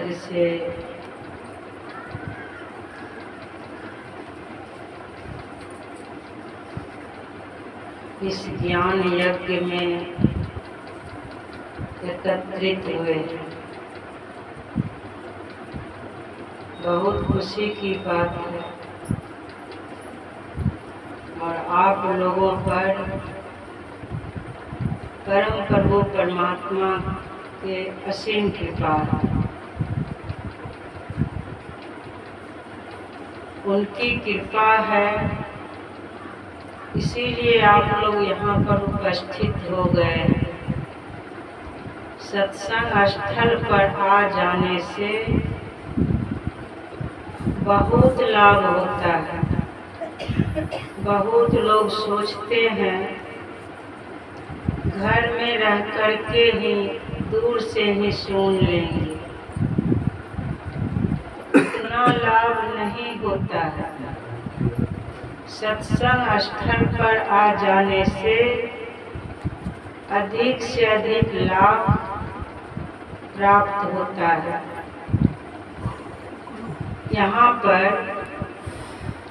छत्र से इस ज्ञान यज्ञ में एकत्रित हुए। बहुत खुशी की बात है और आप लोगों पर परम प्रभु परमात्मा के असीम कृपा है। उनकी कृपा है, इसीलिए आप लोग यहाँ पर उपस्थित हो गए। सत्संग स्थल पर आ जाने से बहुत लाभ होता है। बहुत लोग सोचते हैं घर में रह करके ही दूर से ही सुन लेंगे, इतना लाभ नहीं होता है। सत्संग स्थल पर आ जाने से अधिक लाभ प्राप्त होता है। यहाँ पर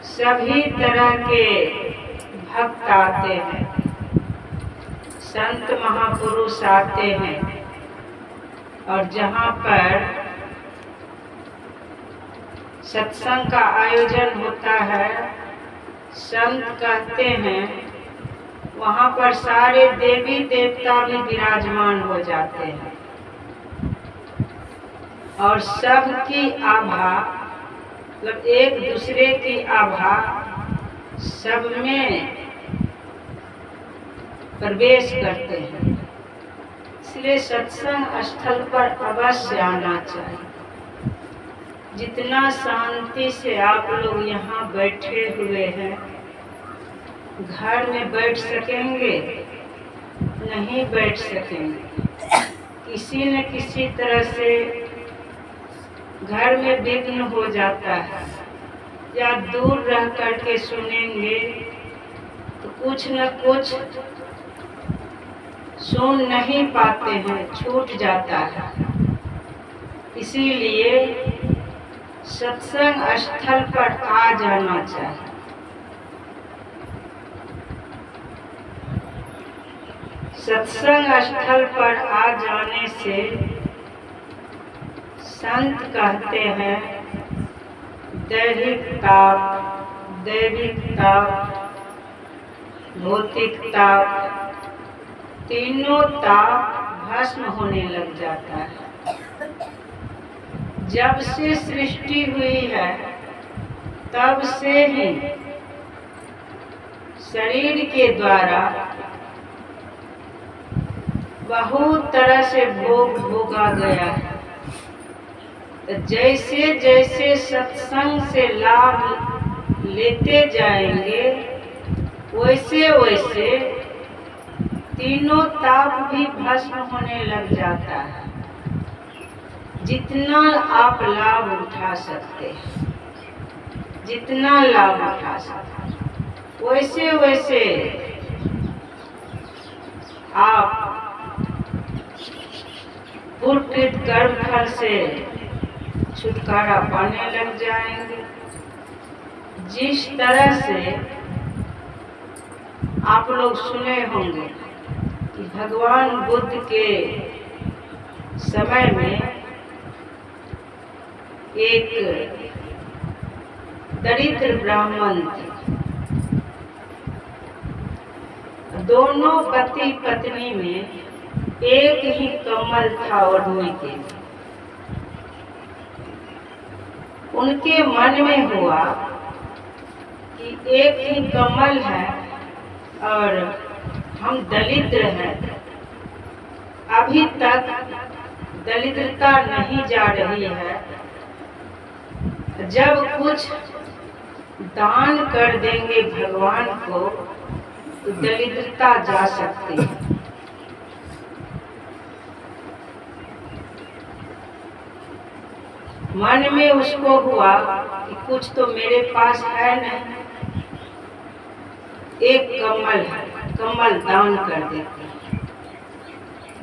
सभी तरह के भक्त आते हैं, संत महापुरुष आते हैं और जहाँ पर सत्संग का आयोजन होता है, संत कहते हैं वहाँ पर सारे देवी देवता भी विराजमान हो जाते हैं और सबकी आभा, मतलब एक दूसरे की आभा सब में प्रवेश करते हैं। इसलिए सत्संग स्थल पर अवश्य आना चाहिए। जितना शांति से आप लोग यहाँ बैठे हुए हैं, घर में बैठ सकेंगे नहीं बैठ सकेंगे। किसी न किसी तरह से घर में विघ्न हो जाता है या दूर रह करके सुनेंगे तो कुछ न कुछ सुन नहीं पाते हैं, छूट जाता है। इसीलिए सत्संग स्थल पर आ जाना चाहिए। सत्संग स्थल पर आ जाने से संत कहते हैं दैहिक ताप, दैविक ताप, भौतिक ताप, तीनों ताप भस्म होने लग जाता है। जब से सृष्टि हुई है तब से ही शरीर के द्वारा बहुत तरह से भोग भोगा गया है। जैसे जैसे सत्संग से लाभ लेते जाएंगे वैसे वैसे तीनों ताप भी भस्म होने लग जाता है। जितना आप लाभ उठा सकते हैं, जितना लाभ उठा सकते हैं, वैसे वैसे आप पूर्वकृत कर्म फल से छुटकारा पाने लग जाएंगे। जिस तरह से आप लोग सुने होंगे कि भगवान बुद्ध के समय में एक दरिद्र ब्राह्मण थे। दोनों पति पत्नी में एक ही कमल था ओढ़ने के लिए। उनके मन में हुआ कि एक ही कमल है और हम दरिद्र हैं, अभी तक दरिद्रता नहीं जा रही है। जब कुछ दान कर देंगे भगवान को तो दरिद्रता जा सकती है। मन में उसको हुआ कि कुछ तो मेरे पास है नहीं, एक कमल है, कमल दान कर देते हैं।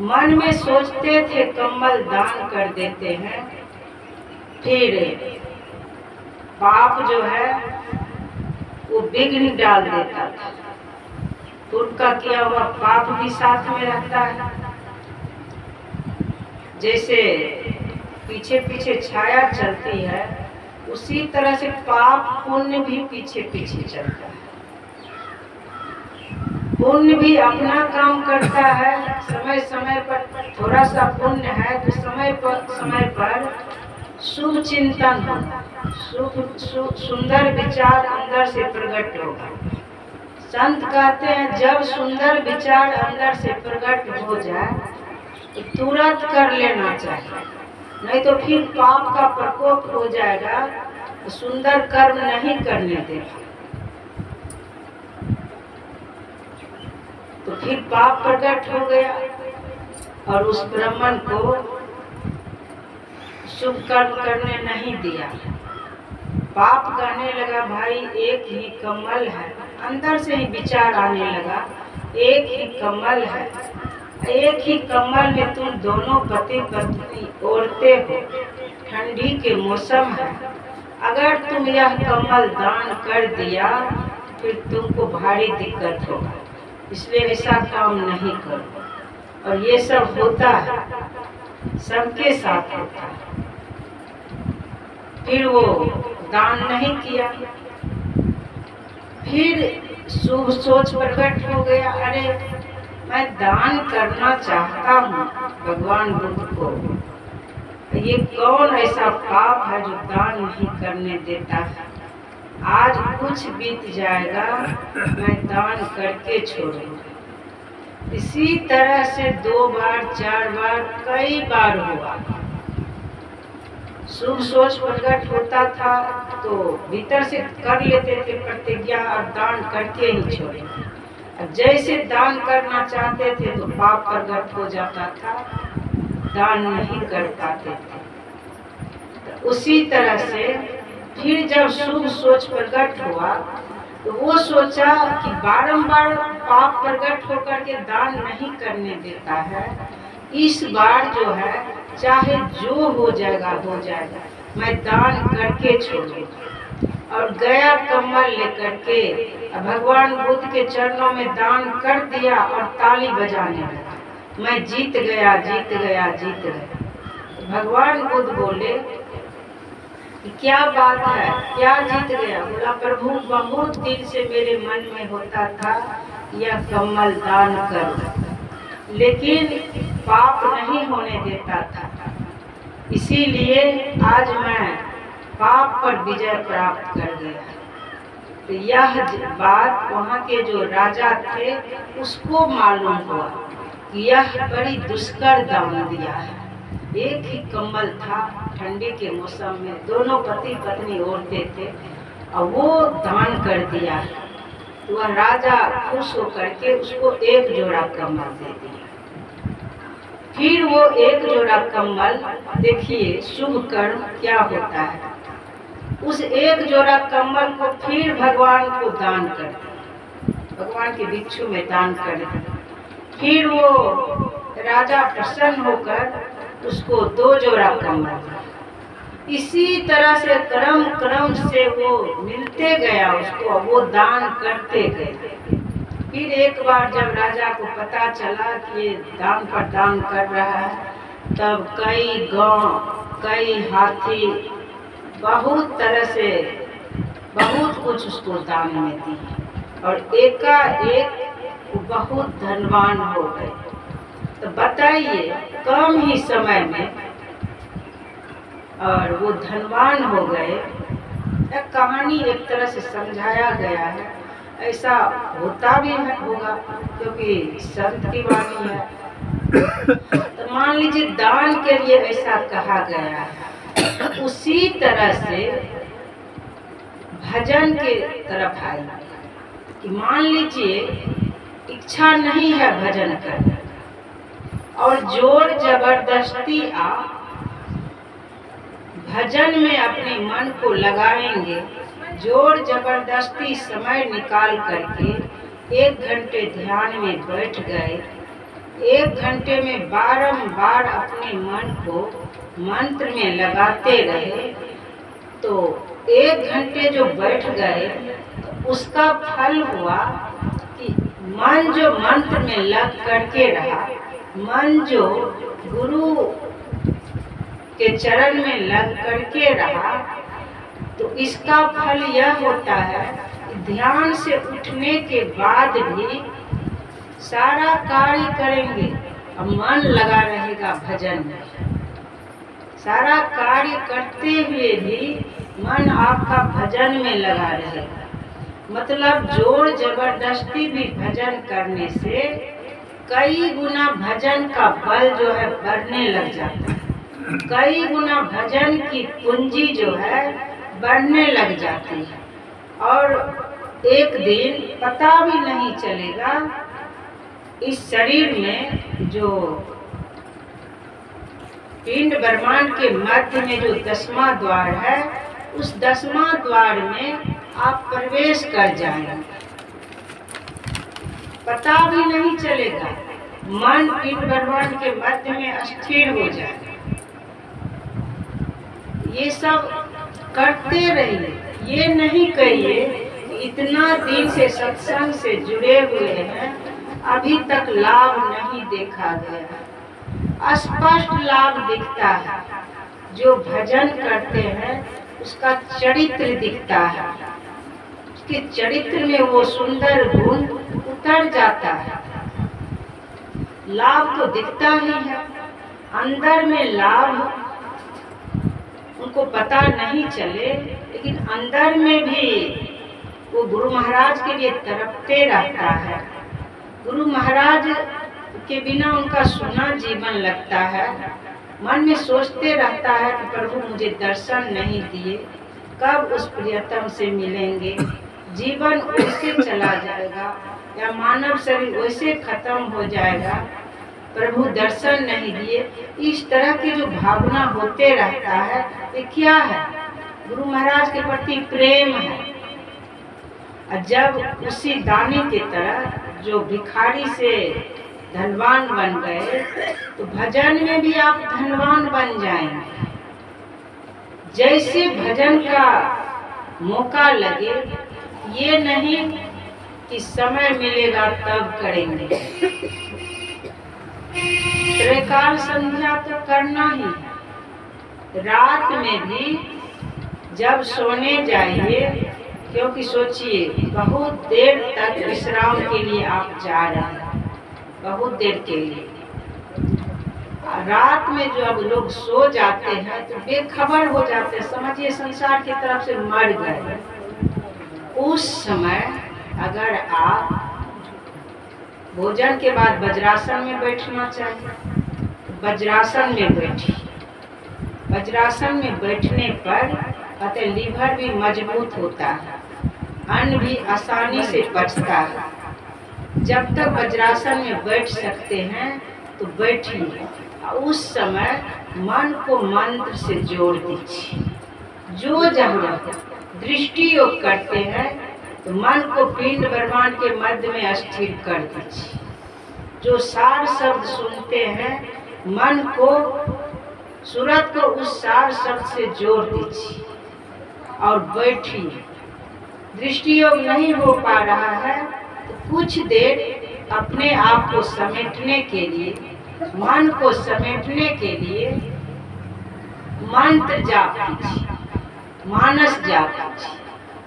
मन में सोचते थे कमल दान कर देते हैं फिर पाप जो है वो विघ्न डाल देता था, तो उनका किया हुआ पाप भी साथ में रहता है। जैसे पीछे पीछे छाया चलती है, उसी तरह से पाप पुण्य भी पीछे पीछे चलता है। पुण्य भी अपना काम करता है, समय समय पर थोड़ा सा पुण्य है तो समय पर शुभ चिंतन होगा, सुंदर विचार अंदर से प्रकट होगा। संत कहते हैं जब सुंदर विचार अंदर से प्रकट हो जाए तो तुरंत कर लेना चाहिए, नहीं तो फिर पाप का प्रकोप हो जाएगा, तो सुंदर कर्म नहीं करने देगा, तो फिर पाप प्रकट हो गया और उस ब्राह्मण को शुभ कर्म करने नहीं दिया। पाप कहने लगा भाई एक ही कमल है, अंदर से ही विचार आने लगा, एक ही कमल है, एक ही कमल में तुम दोनों पति पत्नी ओढ़ते हो, ठंडी के मौसम है, अगर तुम यह कमल दान कर दिया फिर तुमको भारी दिक्कत होगा, इसलिए ऐसा काम नहीं करो। और ये सब होता है, सबके साथ होता है। फिर वो दान नहीं किया, फिर शुभ सोच प्रकट हो गया, अरे मैं दान करना चाहता हूँ भगवान बुद्ध को, ये कौन ऐसा पाप है जो दान नहीं करने देता है, आज कुछ बीत जाएगा मैं दान करके छोड़ूंगा। इसी तरह से 2 बार 4 बार कई बार हुआ। शुभ सोच प्रकट होता था तो भीतर से कर लेते थे प्रतिज्ञा और दान करके ही छोड़े, जैसे दान करना चाहते थे तो पाप प्रकट हो जाता था, दान नहीं कर पाते थे। तो उसी तरह से फिर जब शुभ सोच प्रकट हुआ तो वो सोचा कि बारंबार पाप प्रकट होकर के दान नहीं करने देता है, इस बार जो है चाहे जो हो जाएगा मैं दान करके छोड़ूंगा। और गया कमल लेकर के भगवान बुद्ध के चरणों में दान कर दिया और ताली बजाने लगा, मैं जीत गया। भगवान बुद्ध बोले क्या बात है, क्या जीत गया? बोला प्रभु बहुत दिन से मेरे मन में होता था यह कमल दान करो, लेकिन पाप नहीं होने देता था, इसीलिए आज मैं पाप पर विजय प्राप्त कर गया। तो यह बात वहाँ के जो राजा थे उसको मालूम हुआ कि यह बड़ी दुष्कर दान दिया है। एक ही कम्बल था, ठंडी के मौसम में दोनों पति पत्नी ओढ़ते थे और वो दान कर दिया। तो वह राजा खुश होकर के उसको 1 जोड़ा कम्बल दे दिया। फिर वो 1 जोड़ा कम्बल, देखिए शुभ कर्म क्या होता है, उस 1 जोड़ा कम्बल को फिर भगवान को दान कर दिया, भगवान के भिक्षु में दान कर दिया। फिर वो राजा प्रसन्न होकर उसको 2 जोड़ा कम्बल दिया। इसी तरह से क्रम से वो मिलते गया उसको, वो दान करते गए। फिर एक बार जब राजा को पता चला कि ये दान पर दान कर रहा है, तब कई गांव, कई हाथी, बहुत तरह से बहुत कुछ उसको दान में दी और एकाएक वो बहुत धनवान हो गए। तो बताइए कम ही समय में और वो धनवान हो गए। एक कहानी एक तरह से समझाया गया है, ऐसा होता भी होगा क्योंकि संत की वाणी है। तो मान लीजिए दान के लिए ऐसा कहा गया है, उसी तरह से भजन के तरफ आई कि मान लीजिए इच्छा नहीं है भजन करना और जोर जबरदस्ती आप भजन में अपने मन को लगाएंगे, जोर जबरदस्ती समय निकाल करके 1 घंटे ध्यान में बैठ गए 1 घंटे में बारंबार अपने मन को मंत्र में लगाते रहे तो 1 घंटे जो बैठ गए तो उसका फल हुआ कि मन जो मंत्र में लग करके रहा, मन जो गुरु के चरण में लग करके रहा, तो इसका फल यह होता है कि ध्यान से उठने के बाद भी सारा कार्य करेंगे और मन लगा रहेगा भजन में। सारा कार्य करते हुए भी मन आपका भजन में लगा रहेगा। मतलब जोर जबरदस्ती भी भजन करने से कई गुना भजन का बल जो है बढ़ने लग जाता है, कई गुना भजन की पूंजी जो है बढ़ने लग जाती है और एक दिन पता भी नहीं चलेगा इस शरीर में जो पिंड ब्रह्मांड के मध्य में जो 10वां द्वार है, उस 10वां द्वार में आप प्रवेश कर जाएंगे, पता भी नहीं चलेगा। मन पिंड ब्रह्मांड के मध्य में स्थिर हो जाए। ये सब करते रहिए, ये नहीं कहिए इतना दिन से सत्संग से जुड़े हुए हैं, अभी तक लाभ नहीं देखा गया। स्पष्ट लाभ दिखता है। जो भजन करते हैं उसका चरित्र दिखता है, उसके चरित्र में वो सुंदर गुण उतर जाता है। लाभ तो दिखता ही है, अंदर में लाभ उनको पता नहीं चले, लेकिन अंदर में भी वो गुरु महाराज के लिए तड़पते रहता है। गुरु महाराज के बिना उनका सूना जीवन लगता है। मन में सोचते रहता है कि प्रभु मुझे दर्शन नहीं दिए, कब उस प्रियतम से मिलेंगे। जीवन वैसे चला जाएगा या मानव शरीर वैसे खत्म हो जाएगा, प्रभु दर्शन नहीं दिए। इस तरह की जो भावना होते रहता है, ये क्या है? गुरु महाराज के प्रति प्रेम है। और जब उसी दानी की तरह जो भिखारी से धनवान बन गए, तो भजन में भी आप धनवान बन जाएंगे। जैसे भजन का मौका लगे, ये नहीं कि समय मिलेगा तब करेंगे। त्रैकाल संध्या तो करना ही है। रात में भी जब सोने जाइए, क्योंकि सोचिए बहुत देर तक विश्राम के लिए आप जा रहे हैं, बहुत देर के लिए। रात में जो अब लोग सो जाते हैं तो बेखबर हो जाते हैं, समझिए संसार की तरफ से मर गए। उस समय अगर आप भोजन के बाद वज्रासन में बैठना चाहिए, वज्रासन में बैठिए। वज्रासन में बैठने पर अतः लीवर भी मजबूत होता है, अन्न भी आसानी से पचता है। जब तक वज्रासन में बैठ सकते हैं तो बैठिए। उस समय मन को मंत्र से जोड़ दीजिए। जो जब दृष्टि योग करते हैं तो मन को पिंड ब्रह्मांड के मध्य में स्थिर कर दीजिए। जो सार शब्द सुनते हैं, मन को सूरत को उस सार शब्द से जोड़ दीजिए और बैठिए। दृष्टि योग नहीं हो पा रहा है तो कुछ देर अपने आप को समेटने के लिए, मन को समेटने के लिए मंत्र जाप कीजिए, मानस जाप कीजिए।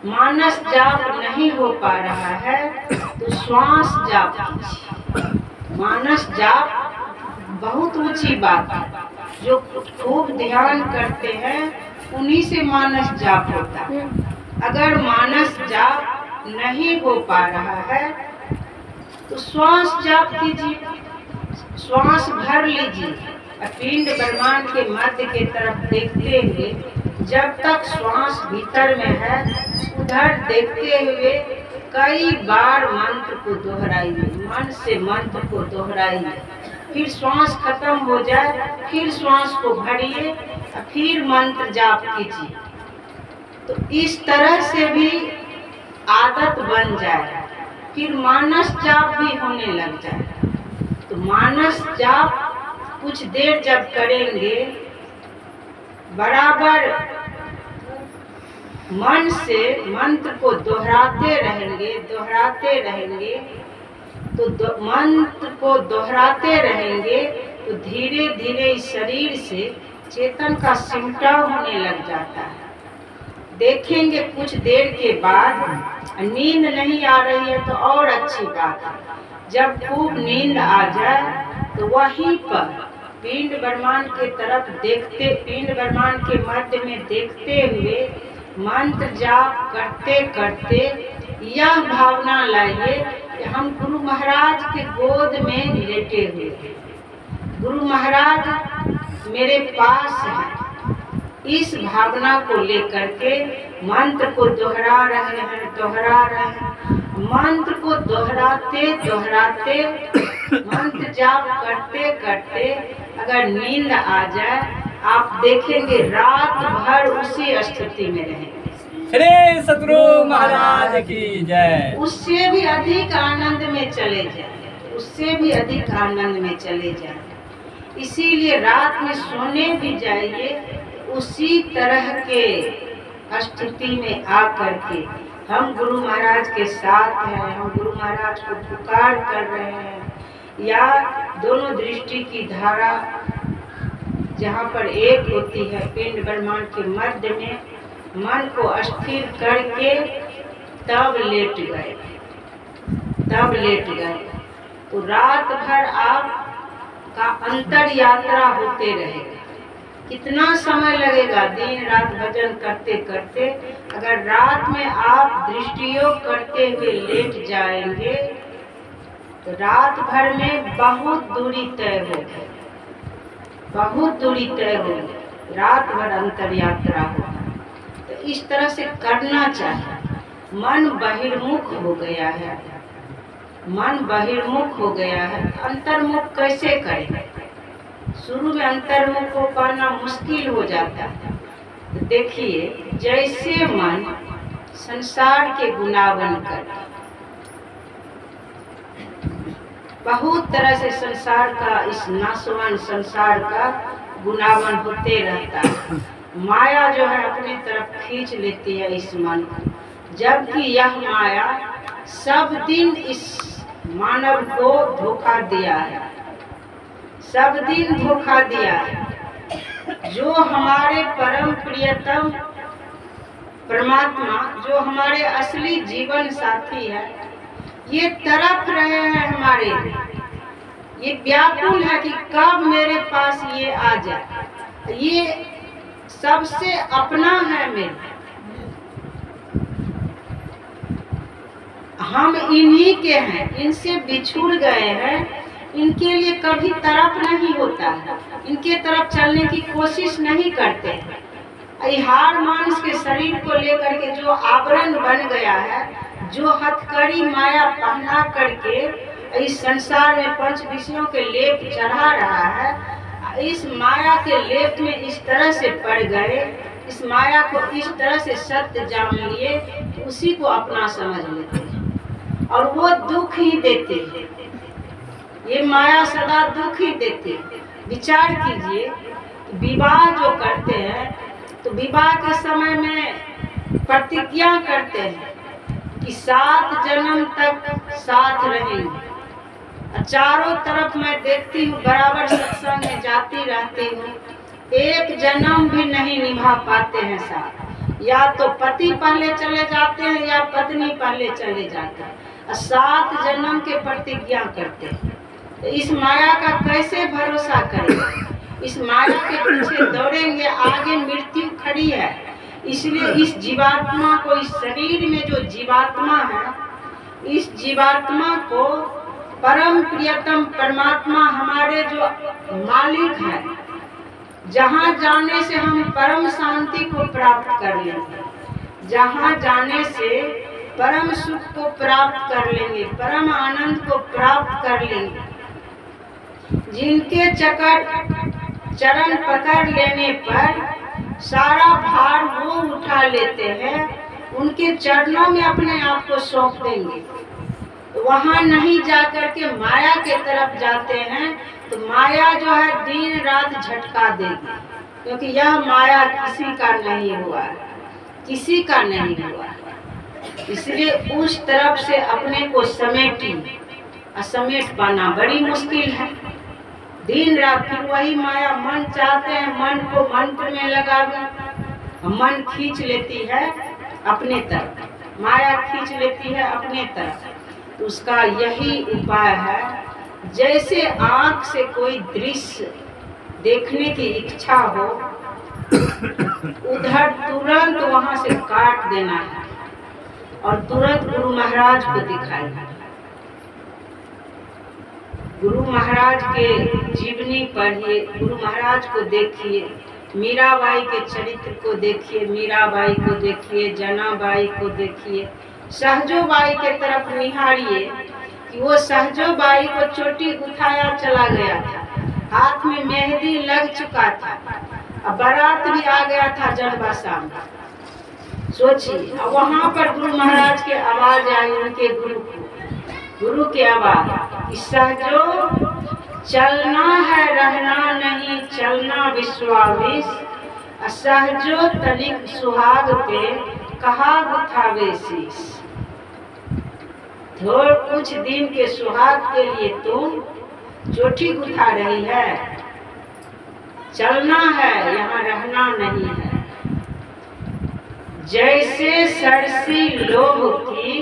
मानस जाप नहीं हो पा रहा है तो श्वास जाप कीजिए। मानस जाप बहुत ऊंची बात है। जो खूब ध्यान करते हैं उन्हीं से मानस जाप होता है। अगर मानस जाप नहीं हो पा रहा है तो श्वास जाप कीजिए। श्वास भर लीजिए, पिंड ब्रह्मांड के मध्य की तरफ देखते हुए, जब तक श्वास भीतर में है उधर देखते हुए कई बार मंत्र को दोहराइए, मन से मंत्र को दोहराइए। फिर श्वास खत्म हो जाए, फिर श्वास को भरिए, फिर मंत्र जाप कीजिए। तो इस तरह से भी आदत बन जाए, फिर मानस जाप भी होने लग जाए। तो मानस जाप कुछ देर जब करेंगे, बराबर मन से मंत्र को दोहराते रहेंगे तो मंत्र को दोहराते रहेंगे तो धीरे धीरे इस शरीर से चेतन का सिमटाव होने लग जाता है। देखेंगे कुछ देर के बाद नींद नहीं आ रही है तो और अच्छी बात है। जब खूब नींद आ जाए तो वहीं पर पिंड ब्रह्मांड के तरफ देखते, पिंड ब्रह्मांड के मध्य में देखते हुए मंत्र जाप करते करते यह भावना लाइए कि हम गुरु महाराज के गोद में लेटे हुए हैं, गुरु महाराज मेरे पास हैं। इस भावना को लेकर के मंत्र को दोहरा रहे हैं। मंत्र को दोहराते मंत्र जाप करते करते अगर नींद आ जाए, आप देखेंगे रात भर उसी स्थिति में रहेंगे। श्री सतगुरु महाराज की जय। उससे भी अधिक आनंद में चले जाए, इसीलिए रात में सोने भी जाइए उसी तरह के स्थिति में आकर के हम गुरु महाराज के साथ हैं, हम गुरु महाराज को पुकार कर रहे हैं। या दोनों दृष्टि की धारा जहाँ पर एक होती है पिंड ब्रह्मांड के मध्य में, मन को स्थिर करके तब लेट गए तो रात भर आपका अंतर यात्रा होते रहेगा। कितना समय लगेगा? दिन रात भजन करते करते अगर रात में आप दृष्टियोग करते हुए लेट जाएंगे तो रात भर में बहुत दूरी तय होगी, रात भर अंतर यात्रा होगा। तो इस तरह से करना चाहिए। मन बहिर्मुख हो गया है, अंतर्मुख कैसे करें? शुरू में अंतर्मुख को करना मुश्किल हो जाता है। तो देखिए, जैसे मन संसार के गुनावन कर बहुत तरह से संसार का, इस नाशवान संसार का गुनावन होते रहता है। माया जो है अपनी तरफ खींच लेती है इस मन को, जबकि यह माया सब दिन इस मानव को धोखा दिया है, जो हमारे परम प्रियतम परमात्मा, जो हमारे असली जीवन साथी है, ये तड़प रहे हैं हमारे लिए, ये व्याकुल है कि कब मेरे पास ये आ जाए। ये सबसे अपना है मेरे, हम इन्हीं के हैं, इनसे बिछुड़ गए हैं। इनके लिए कभी तरफ नहीं होता है, इनके तरफ चलने की कोशिश नहीं करते हैं। हार मानुष के शरीर को लेकर के जो आवरण बन गया है, जो हथकड़ी माया पहना करके इस संसार में पंच विषयों के लेप चढ़ा रहा है, इस माया के लेप में इस तरह से पड़ गए, इस माया को इस तरह से सत्य जान लिए, उसी को अपना समझ लेते हैं और वो दुख ही देते हैं। ये माया सदा दुख ही देती है। विचार कीजिए, विवाह जो करते हैं तो विवाह के समय में प्रतिज्ञा करते हैं कि 7 जन्म तक साथ रहेंगे। चारों तरफ मैं देखती हूँ, बराबर सत्संग में जाती रहती हूँ, एक जन्म भी नहीं निभा पाते हैं साथ। या तो पति पहले चले जाते हैं या पत्नी पहले चले जाते हैं। 7 जन्म के प्रतिज्ञा करते हैं। तो इस माया का कैसे भरोसा करें? इस माया के पीछे दौड़ेंगे, आगे मृत्यु खड़ी है। इसलिए इस जीवात्मा को, इस शरीर में जो जीवात्मा है, इस जीवात्मा को परम प्रियतम परमात्मा हमारे जो मालिक है, जहाँ जाने से हम परम शांति को प्राप्त कर लेंगे, जहाँ जाने से परम सुख को प्राप्त कर लेंगे, परम आनंद को प्राप्त कर लेंगे। जिनके चरण पकड़ लेने पर सारा भार वो उठा लेते हैं, उनके चरणों में अपने आप को सौंप देंगे, तो तो वहाँ नहीं जा करके माया के तरफ जाते हैं तो माया जो है दिन रात झटका देगी, क्योंकि यह माया किसी का नहीं हुआ है, किसी का नहीं हुआ है। इसलिए उस तरफ से अपने को समेट पाना बड़ी मुश्किल है। दिन रात फिर वही माया, मन चाहते हैं मन को मंत्र में लगा दें, मन खींच लेती है अपने तरफ, माया खींच लेती है अपने तरफ। तो उसका यही उपाय है, जैसे आँख से कोई दृश्य देखने की इच्छा हो उधर तुरंत वहां से काट देना है और तुरंत गुरु महाराज को दिखाना। गुरु महाराज के जीवनी पढ़िए, गुरु महाराज को देखिए, मीराबाई के चरित्र को देखिए, मीराबाई को देखिए, जनाबाई को देखिए, सहजोबाई के तरफ निहारिए कि वो सहजोबाई को चोटी गुथाया चला गया था, हाथ में मेहंदी लग चुका था, अब बारात भी आ गया था जनबासा में। सोचिए, वहाँ पर गुरु महाराज के आवाज आई, उनके गुरु की आवाज, सहजो चलना है रहना नहीं, चलना विश्वामिश, सहजो तनिक सुहाग पे कहा गुथावे शीश। थोड़ कुछ दिन के सुहाग के लिए तुम चोटी गुथा रही है, चलना है यहाँ रहना नहीं है। जैसे सरसी लोभ की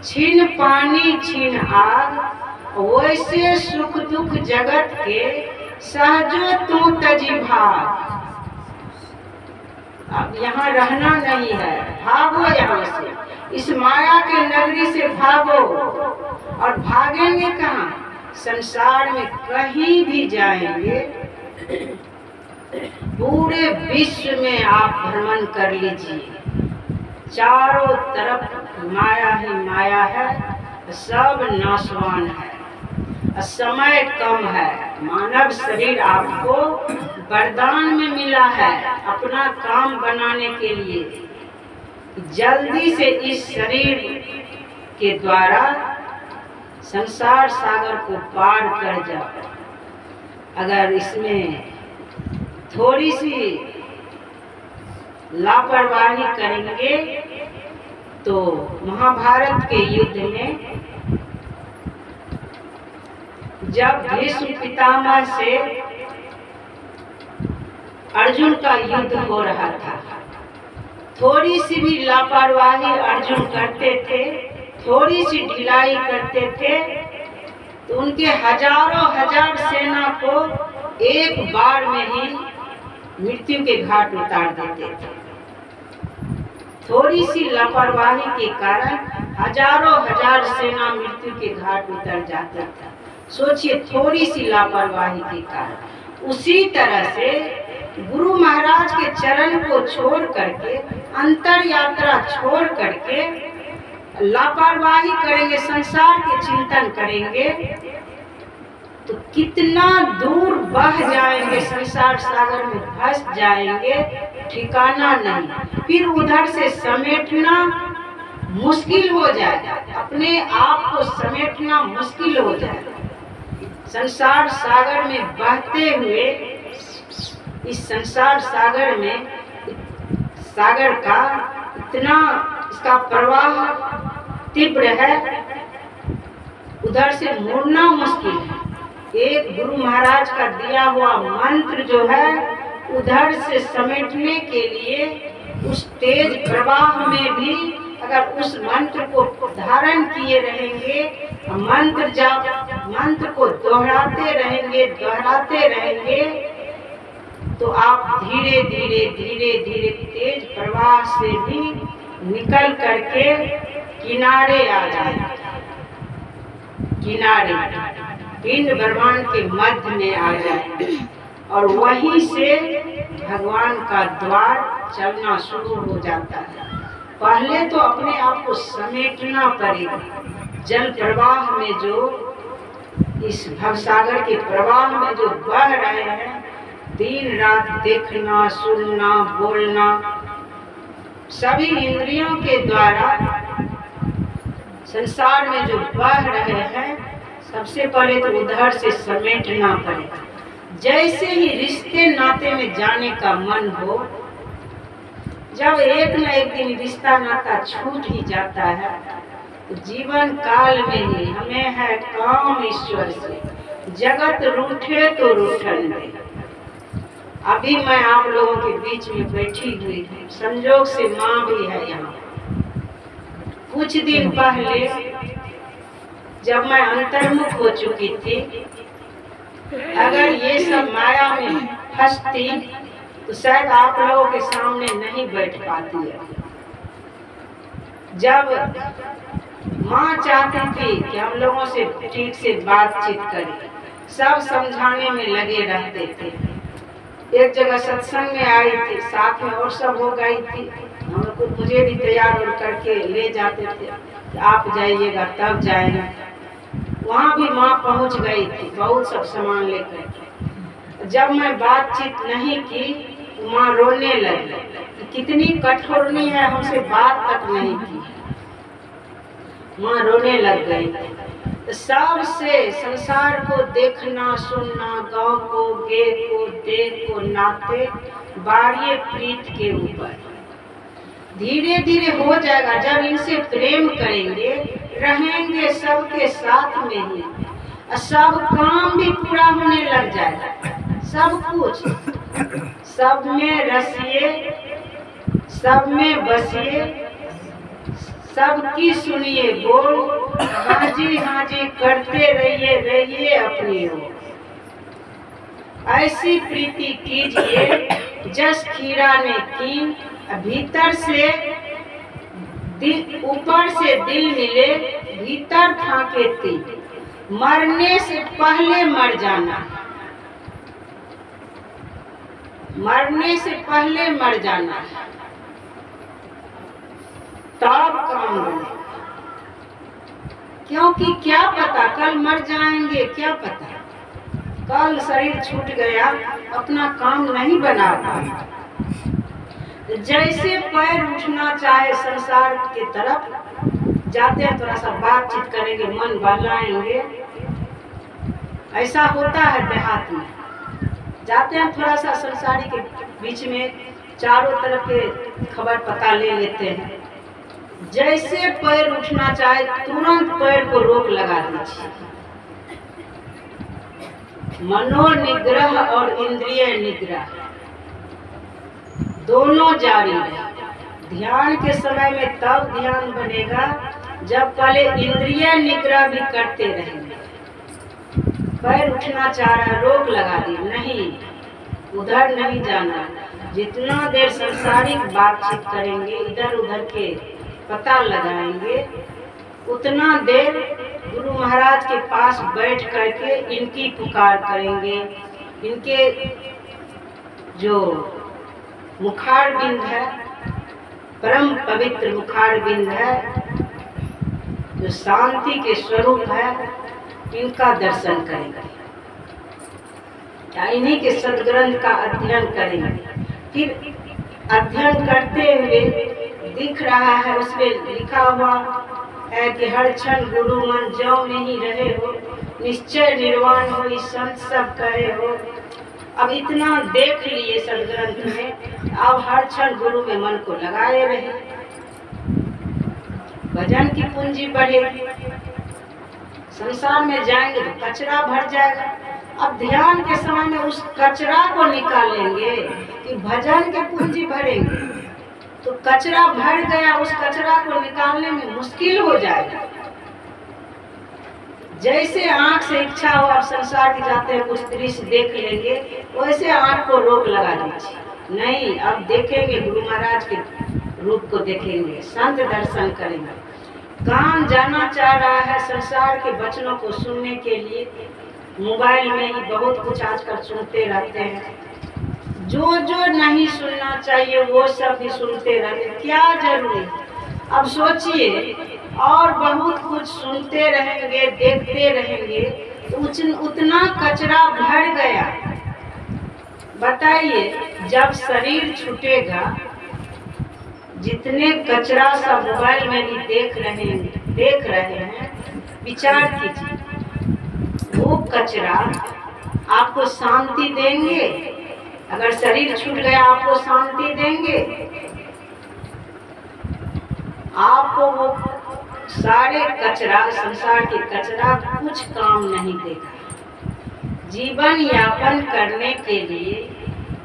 छीन पानी छीन आग, वैसे सुख दुख जगत के सहजो तू तजी भाग। अब यहाँ रहना नहीं है, भागो यहाँ से, इस माया के नगरी से भागो। और भागेंगे कहाँ? संसार में कहीं भी जाएंगे, पूरे विश्व में आप भ्रमण कर लीजिए, चारों तरफ माया ही माया है, सब नाशवान है, समय कम है। मानव शरीर आपको वरदान में मिला है अपना काम बनाने के लिए, जल्दी से इस शरीर के द्वारा संसार सागर को पार कर जाओ। अगर इसमें थोड़ी सी लापरवाही करेंगे तो महाभारत के युद्ध में जब भीष्म पितामह से अर्जुन का युद्ध हो रहा था, थोड़ी सी भी लापरवाही अर्जुन करते थे, थोड़ी सी ढिलाई करते थे तो उनके हजारों हजार सेना को एक बार में ही मृत्यु के घाट उतार देते थे। थोड़ी सी लापरवाही के कारण हजारों हजार सेना मृत्यु के घाट उतर जाता था। सोचिए, थोड़ी सी लापरवाही के कारण। उसी तरह से गुरु महाराज के चरण को छोड़ करके, अंतर यात्रा छोड़ करके लापरवाही करेंगे, संसार के चिंतन करेंगे तो कितना दूर बह जाएंगे, संसार सागर में फंस जाएंगे, ठिकाना नहीं। फिर उधर से समेटना मुश्किल हो जाएगा, अपने आप को समेटना मुश्किल हो जाएगा। संसार सागर में बहते हुए, इस संसार सागर में सागर का इतना इसका प्रवाह तीव्र है, उधर से मुड़ना मुश्किल है। एक गुरु महाराज का दिया हुआ मंत्र जो है, उधर से समेटने के लिए उस तेज प्रवाह में भी अगर उस मंत्र को धारण किए रहेंगे, मंत्र जाप मंत्र को दोहराते रहेंगे तो आप धीरे धीरे तेज प्रवाह से भी निकल करके किनारे आ जाएंगे, किनारे पिंड ब्रह्मांड के मध्य में आ जाएंगे और वहीं से भगवान का द्वार चलना शुरू हो जाता है। पहले तो अपने आप को समेटना पड़ेगा। जल प्रवाह में जो, इस भवसागर के प्रवाह में जो बह रहे हैं, दिन रात देखना, सुनना, बोलना, सभी इंद्रियों के द्वारा संसार में जो बह रहे हैं, सबसे पहले तो उधर से समेटना पड़ेगा। जैसे ही रिश्ते नाते में जाने का मन हो, जब एक न एक दिन रिश्ता नाता छूट ही जाता है, तो जीवन काल में ही हमें है काम ईश्वर से, जगत रूठे तो रूठन दे। अभी मैं आप लोगों के बीच में बैठी हुई हूँ, संजोग से माँ भी है यहाँ। कुछ दिन पहले जब मैं अंतर्मुख हो चुकी थी, अगर ये सब माया में फंसती तो शायद आप लोगों के सामने नहीं बैठ पाती है। जब माँ चाहती थी कि हम लोगों से ठीक से बातचीत करें, सब समझाने में लगे रहते थे। एक जगह सत्संग में आई थी, साथ में और सब हो गई थी, मुझे भी तैयार हो करके ले जाते थे, आप जाइएगा तब जाएंगे। वहाँ भी माँ पहुँच गई थी, बहुत सब सामान लेकर। जब मैं बातचीत नहीं की, माँ रोने लगी। कितनी कठोरनी है, हमसे बात तक नहीं की। माँ रोने लग गई। सबसे संसार को देखना सुनना, गांव को गे को देख को नाते बारिये प्रीत के ऊपर धीरे धीरे हो जाएगा। जब इनसे प्रेम करेंगे, रहेंगे सबके साथ में ही, सब काम भी पूरा होने लग जाएगा। सब कुछ, सब में रसिए, सब में बसिए, सबकी सुनिए बोल, हाजी हाजी करते रहिए, रहिए अपनी ओर। ऐसी प्रीति कीजिए जस खीरा ने कीन, भीतर से दिल, ऊपर से दिल मिले, भीतर फाके तीन। मरने से पहले मर जाना, मरने से पहले मर जाना, तब काम बने। क्योंकि क्या पता कल मर जाएंगे, क्या पता कल शरीर छूट गया, अपना काम नहीं बना पाए। जैसे पैर उठना चाहे संसार की तरफ जाते हैं, थोड़ा सा बातचीत करेंगे, मन बहलाएंगे। ऐसा होता है देहात में, जाते हैं थोड़ा सा संसारी के बीच में, चारों तरफ के खबर पता ले लेते हैं। जैसे पैर उठना चाहे, तुरंत पैर को रोक लगा दीजिए। मनोनिग्रह और इंद्रिय निग्रह दोनों जारी रहे। ध्यान के समय में तब ध्यान बनेगा जब पहले इंद्रिय निग्रह भी करते रहेंगे। पैर उठना चाह रहा है, रोक लगा दी, नहीं, उधर नहीं जाना। जितना देर संसारिक बातचीत करेंगे, इधर उधर के पता लगाएंगे, उतना देर गुरु महाराज के पास बैठ करके इनकी पुकार करेंगे। इनके जो मुखार बिंद है, परम पवित्र मुखार बिंद है, जो शांति के स्वरूप है, इनका दर्शन करेंगे, इन्हीं के सदग्रंथ का अध्ययन करेंगे। फिर अध्ययन करते हुए दिख रहा है, उसमें लिखा हुआ है कि हर क्षण गुरु मन ज्यों में ही रहे हो, निश्चय निर्वाण हो, इस संत सब कहे हो। अब इतना देख लिए सदग्रंथ में, अब हर क्षण गुरु में मन को लगाए रहे, भजन की पूंजी बढ़ेगी। संसार में जाएंगे तो कचरा भर जाएगा। अब ध्यान के समय में उस कचरा को निकालेंगे कि भजन की पूंजी भरेंगे, तो कचरा भर गया, उस कचरा को निकालने में मुश्किल हो जाएगा। जैसे आंख से इच्छा हो, आप संसार की जाते हैं, कुछ दृश्य देख लेंगे, वैसे आंख को रोक लगा दीजिए। नहीं, अब देखेंगे गुरु महाराज के रूप को, देखेंगे, संत दर्शन करेंगे। कान जाना चाह रहा है संसार के वचनों को सुनने के लिए, मोबाइल में ही बहुत कुछ आजकल सुनते रहते हैं। जो जो नहीं सुनना चाहिए वो सब भी सुनते रहते, क्या जरूरी। अब सोचिए, और बहुत कुछ सुनते रहेंगे, देखते रहेंगे, तो उतना कचरा भर गया। बताइए, जब शरीर छूटेगा, जितने कचरा सब मोबाइल में भी देख रहे हैं, देख रहे हैं, विचार कीजिए, वो कचरा आपको शांति देंगे? अगर शरीर छूट गया आपको शांति देंगे? आपको वो सारे कचरा, संसार के कचरा कुछ काम नहीं देगा। जीवन यापन करने के लिए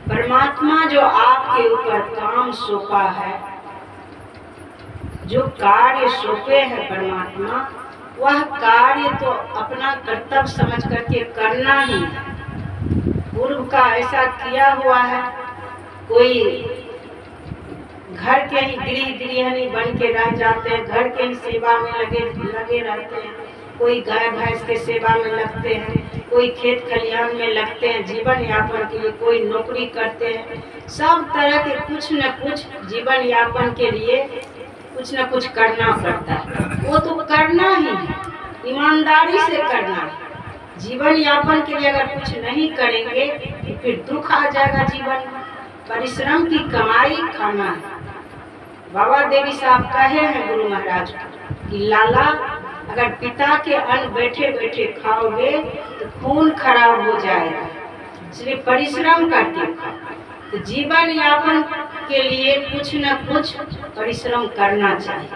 परमात्मा जो आपके ऊपर काम सौंपा है, जो कार्य सौंपे हैं परमात्मा, वह कार्य तो अपना कर्तव्य समझ करके करना ही है। पूर्व का ऐसा किया हुआ है, कोई घर के ही गृहिणी बन के रह जाते हैं, घर के ही सेवा में लगे रहते हैं, कोई गाय भैंस के सेवा में लगते हैं, कोई खेत खलिहान में लगते हैं जीवन यापन के लिए, कोई नौकरी करते हैं। सब तरह के कुछ न कुछ जीवन यापन के लिए कुछ न कुछ करना पड़ता है। वो तो करना ही है, ईमानदारी से करना है। जीवन यापन के लिए अगर कुछ नहीं करेंगे तो फिर दुख आ जाएगा जीवन में। परिश्रम की कमाई खाना है। बाबा देवी साहब कहे हैं गुरु महाराज कि लाला, अगर पिता के अन्न बैठे बैठे खाओगे तो खून खराब हो जाएगा, इसलिए परिश्रम करके खाओ। तो जीवन यापन के लिए कुछ न कुछ परिश्रम करना चाहिए।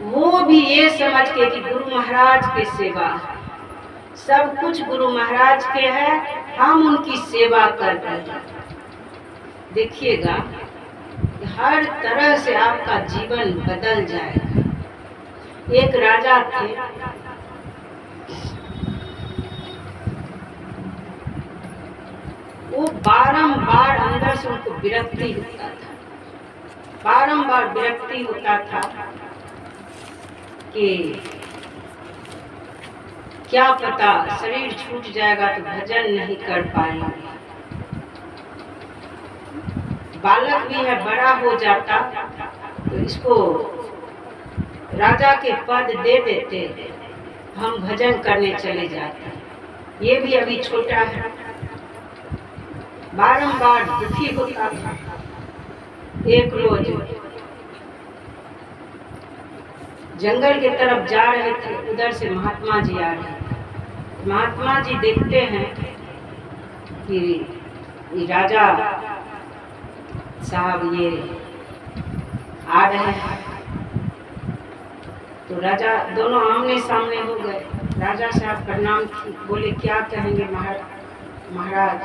वो भी ये समझ के कि गुरु महाराज की सेवा है, सब कुछ गुरु महाराज के है, हम उनकी सेवा कर रहे हैं। देखिएगा हर तरह से आपका जीवन बदल जाएगा। एक राजा थे, वो बारंबार अंदर से उनको विरक्ति होता था, बारंबार विरक्ति होता था कि क्या पता शरीर छूट जाएगा तो भजन नहीं कर पाएंगे। बालक भी है, बड़ा हो जाता तो इसको राजा के पद दे देते, हम भजन करने चले जाते। ये भी अभी छोटा है, बारंबार दुखी होता था। एक रोज जंगल की तरफ जा रहे थे, उधर से महात्मा जी आ रहे थे। महात्मा जी देखते हैं कि राजा साहब ये आ रहे हैं, तो राजा दोनों आमने सामने हो गए। राजा साहब प्रणाम की, बोले क्या कहेंगे महाराज,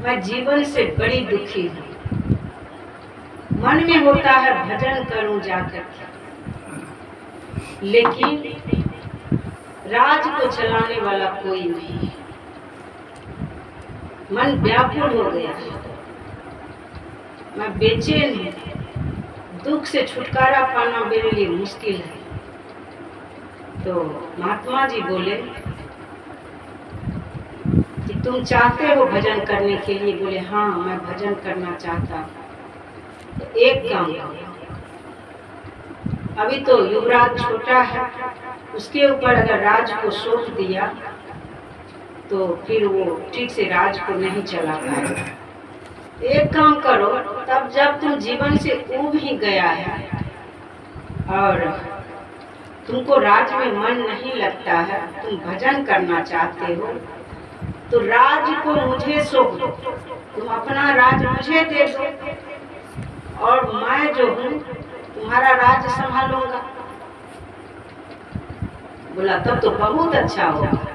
मैं जीवन से बड़ी दुखी हूँ। मन में होता है भजन करूं जाकर के, लेकिन राज को चलाने वाला कोई नहीं है। मन व्याकुल हो गया है, मैं बेचैन हूँ, दुख से छुटकारा पाना मेरे लिए मुश्किल है। तो महात्मा जी बोले कि तुम चाहते हो भजन करने के लिए? बोले हाँ, मैं भजन करना चाहता हूँ। तो एक काम करो, अभी तो युवराज छोटा है, उसके ऊपर अगर राज को सौंप दिया तो फिर वो ठीक से राज को नहीं चला पाएगा। एक काम करो, तब जब तुम जीवन से ऊब ही गया है और तुमको राज में मन नहीं लगता है, तुम भजन करना चाहते हो, तो राज को मुझे सौंप दो, तुम अपना राज मुझे दे दो और मैं जो हूँ तुम्हारा राज संभालूंगा। बोला तब तो बहुत अच्छा होगा,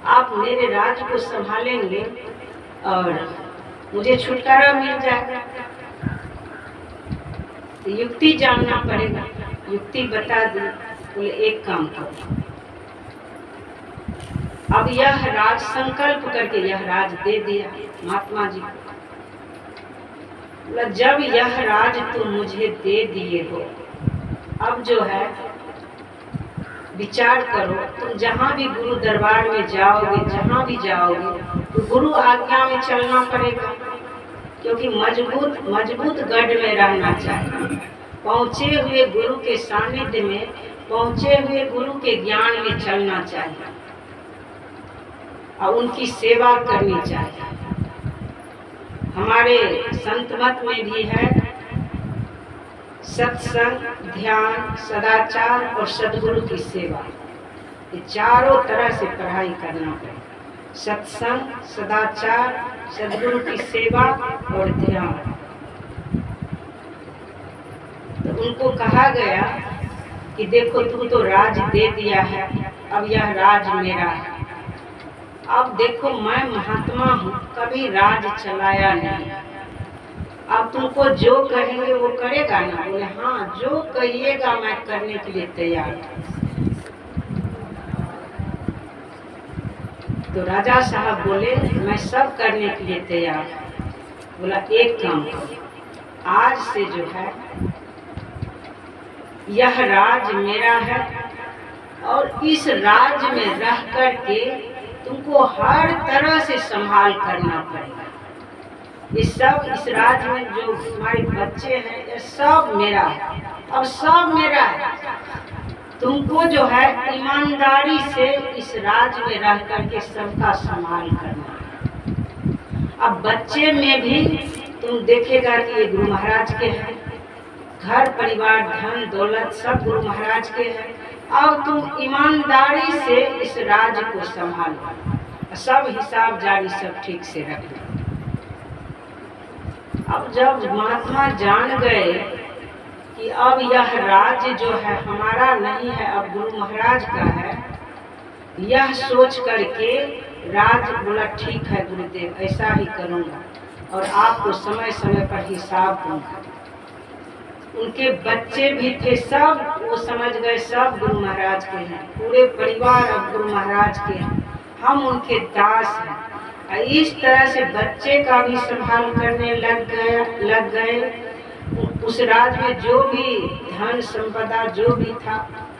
आप मेरे राज को संभालेंगे और मुझे छुटकारा मिल जाएगा। तो युक्ति जानना पड़ेगा, युक्ति बता दी। बोले एक काम करो, अब यह राज संकल्प करके यह राज दे दिया महात्मा जी को। बोला जब यह राज तुम मुझे दे दिए हो, अब जो है विचार करो, तुम जहाँ भी गुरु दरबार में जाओगे, जहाँ भी जाओगे तो गुरु आज्ञा में चलना पड़ेगा, क्योंकि मजबूत गढ़ में रहना चाहिए। पहुँचे हुए गुरु के सानिध्य में, पहुँचे हुए गुरु के ज्ञान में चलना चाहिए और उनकी सेवा करनी चाहिए। हमारे संत मत में भी है सत्संग, ध्यान, सदाचार और सद्गुरु की सेवा, ये चारों तरह से पढ़ाई करना पड़ेगा। सत्संग, सदाचार, सद्गुरु की सेवा और ध्यान। तो उनको कहा गया कि देखो तू तो राज दे दिया है, अब यह राज मेरा है। अब देखो मैं महात्मा हूँ, कभी राज चलाया नहीं। अब तुमको जो कहेंगे वो करेगा ना? बोले हाँ, जो कहिएगा मैं करने के लिए तैयार हूँ। तो राजा साहब बोले मैं सब करने के लिए तैयार हूँ। बोला एक काम करो, आज से जो है यह राज मेरा है और इस राज में रह कर के तुमको हर तरह से संभाल करना पड़ेगा। ये सब इस राज में जो हमारे बच्चे हैं ये सब मेरा है, अब सब मेरा है। तुमको जो है ईमानदारी से इस राज में रह करके सबका संभाल करना है। अब बच्चे में भी तुम देखेगा कि ये गुरु महाराज के हैं, घर परिवार धन दौलत सब गुरु महाराज के हैं। अब तुम ईमानदारी से इस राज को संभालो, सब हिसाब जारी सब ठीक से रखो। अब जब महात्मा जान गए कि अब यह राज्य जो है हमारा नहीं है, अब गुरु महाराज का है, यह सोच करके राज बोला ठीक है गुरुदेव, ऐसा ही करूँगा और आपको समय समय पर हिसाब दूंगा। उनके बच्चे भी थे, सब वो समझ गए सब गुरु महाराज के हैं, पूरे परिवार अब गुरु महाराज के हैं, हम उनके दास हैं। इस तरह से बच्चे का भी संभाल करने लग गए। उस राज में जो भी धन संपदा जो भी था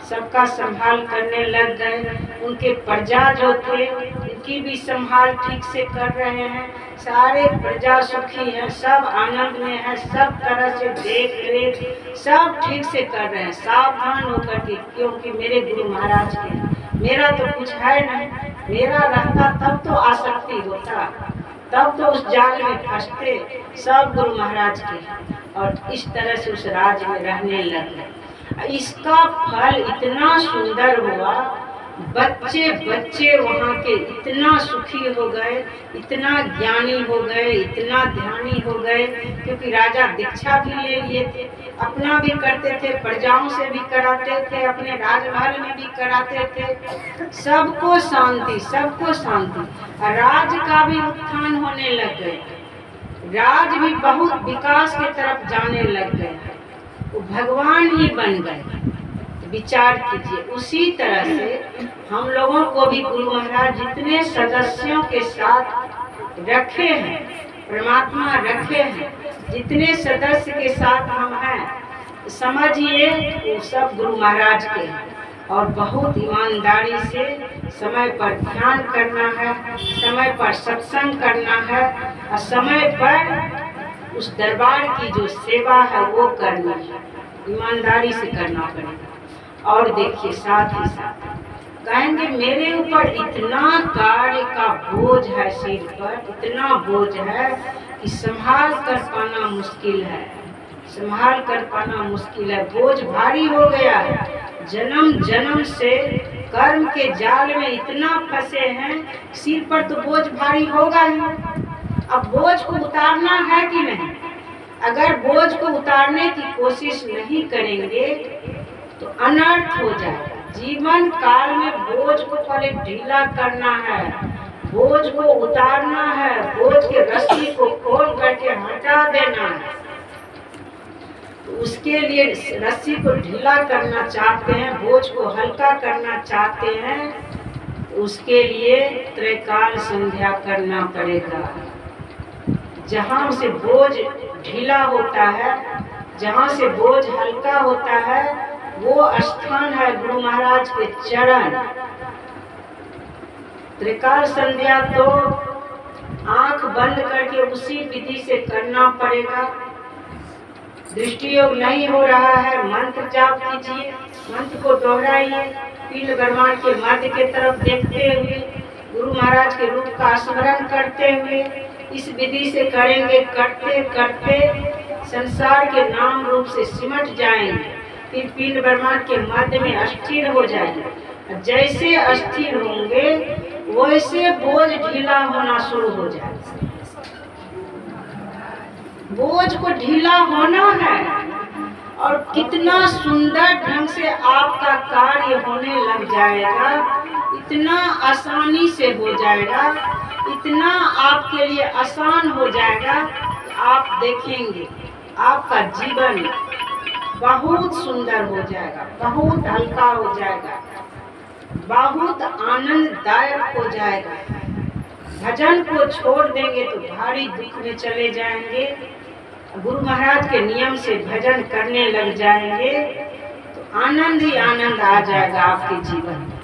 सबका संभाल करने लग गए। उनके प्रजा जो थे उनकी भी संभाल ठीक से कर रहे हैं, सारे प्रजा सुखी है, सब आनंद में है, सब तरह से देख रेख सब ठीक से कर रहे हैं, सावधान होकर के, क्योंकि मेरे गुरु महाराज के, मेरा तो कुछ है नहीं। मेरा रहता तब तो आसक्ति होता, तब तो उस जाल में फंसते, सब गुरु महाराज के। और इस तरह से उस राज में रहने लगे। इसका फल इतना सुंदर हुआ, बच्चे बच्चे वहाँ के इतना सुखी हो गए, इतना ज्ञानी हो गए, इतना ध्यानी हो गए, क्योंकि राजा दीक्षा भी ले लिए थे, अपना भी करते थे, प्रजाओं से भी कराते थे, अपने राजमहल में भी कराते थे, सबको शांति, सबको शांति। राज का भी उत्थान होने लग गए, राज भी बहुत विकास की तरफ जाने लग गए, वो भगवान ही बन गए। विचार कीजिए, उसी तरह से हम लोगों को भी गुरु महाराज जितने सदस्यों के साथ रखे हैं, परमात्मा रखे हैं, जितने सदस्य के साथ हम हैं, समझिए वो सब गुरु महाराज के हैं। और बहुत ईमानदारी से समय पर ध्यान करना है, समय पर सत्संग करना है, और समय पर उस दरबार की जो सेवा है वो करनी है, ईमानदारी से करना पड़ेगा। और देखिए साथ ही साथ कहेंगे मेरे ऊपर इतना कार्य का बोझ है, सिर पर इतना बोझ है कि संभाल कर पाना मुश्किल है, संभाल कर पाना मुश्किल है, बोझ भारी हो गया है। जन्म जन्म से कर्म के जाल में इतना फंसे हैं, सिर पर तो बोझ भारी होगा ही। अब बोझ को उतारना है कि नहीं? अगर बोझ को उतारने की कोशिश नहीं करेंगे तो अनर्थ हो जाएगा। जीवन काल में बोझ को पहले ढीला करना है, बोझ को उतारना है, बोझ के रस्सी को खोल करके हटा देना है। तो उसके लिए रस्सी को ढीला करना चाहते हैं, बोझ को हल्का करना चाहते हैं, तो उसके लिए त्रैकाल संध्या करना पड़ेगा। जहाँ से बोझ ढीला होता है, जहाँ से बोझ हल्का होता है, वो स्थान है गुरु महाराज के चरण। त्रिकाल संध्या तो आंख बंद करके उसी विधि से करना पड़ेगा। दृष्टि योग नहीं हो रहा है, मंत्र जाप कीजिए, मंत्र को दोहराइए, पीठ गरमान के मध्य के तरफ देखते हुए, गुरु महाराज के रूप का स्मरण करते हुए इस विधि से करेंगे। करते करते संसार के नाम रूप से सिमट जाएंगे, फिर पिंड ब्रह्मांड के मध्य में अस्थिर हो जाएंगे। जैसे अस्थिर होंगे वैसे बोझ ढीला होना शुरू हो जाएगा। बोझ को ढीला होना है और कितना सुंदर ढंग से आपका कार्य होने लग जाएगा, इतना आसानी से हो जाएगा, इतना आपके लिए आसान हो जाएगा। आप देखेंगे आपका जीवन बहुत सुंदर हो जाएगा, बहुत हल्का हो जाएगा, बहुत आनंददायक हो जाएगा। भजन को छोड़ देंगे तो भारी दुख में चले जाएंगे। गुरु महाराज के नियम से भजन करने लग जाएंगे तो आनंद ही आनंद आ जाएगा आपके जीवन में।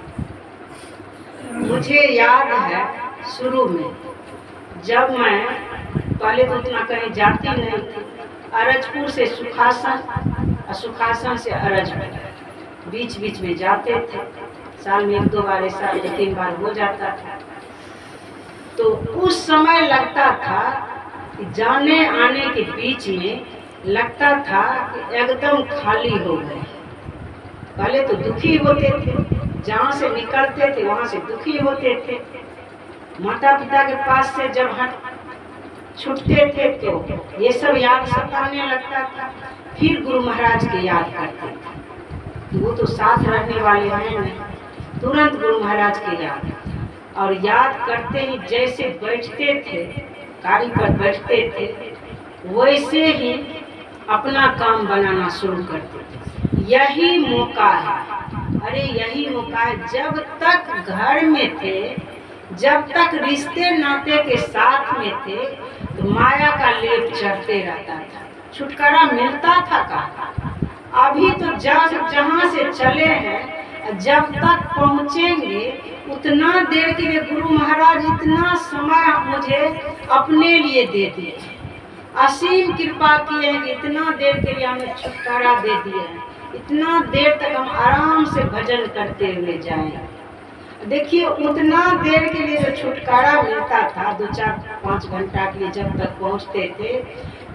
मुझे याद है शुरू में जब मैं पहले तो उतना कहीं जाती नहीं थी, अरजपुर से सुखासन और सुखासन से अरजपुर बीच बीच में जाते थे। साल में 1-2 बार, ऐसा 2-3 बार हो जाता था। तो उस समय लगता था कि जाने आने के बीच में लगता था कि एकदम खाली हो गए। पहले तो दुखी होते थे, जहाँ से निकलते थे वहाँ से दुखी होते थे। माता पिता के पास से जब छूटते थे तो ये सब याद सताने लगता था। फिर गुरु महाराज के याद करते थे, वो तो साथ रहने वाले हैं नहीं। तुरंत गुरु महाराज के याद, और याद करते ही जैसे बैठते थे, गाड़ी पर बैठते थे, वैसे ही अपना काम बनाना शुरू करते थे। यही मौका है, अरे यही मौका है। जब तक घर में थे, जब तक रिश्ते नाते के साथ में थे तो माया का लेप चढ़ते रहता था, छुटकारा मिलता था कहाँ। अभी तो जहाँ से चले हैं, जब तक पहुँचेंगे उतना देर के लिए गुरु महाराज इतना समय मुझे अपने लिए दे दिए, असीम कृपा किए हैं कि इतना देर के लिए हमें छुटकारा दे दिए हैं। इतना देर तक हम आराम से भजन करते हुए जाएं। देखिए उतना देर के लिए जो छुटकारा मिलता था, 2-4-5 घंटा के लिए जब तक पहुंचते थे,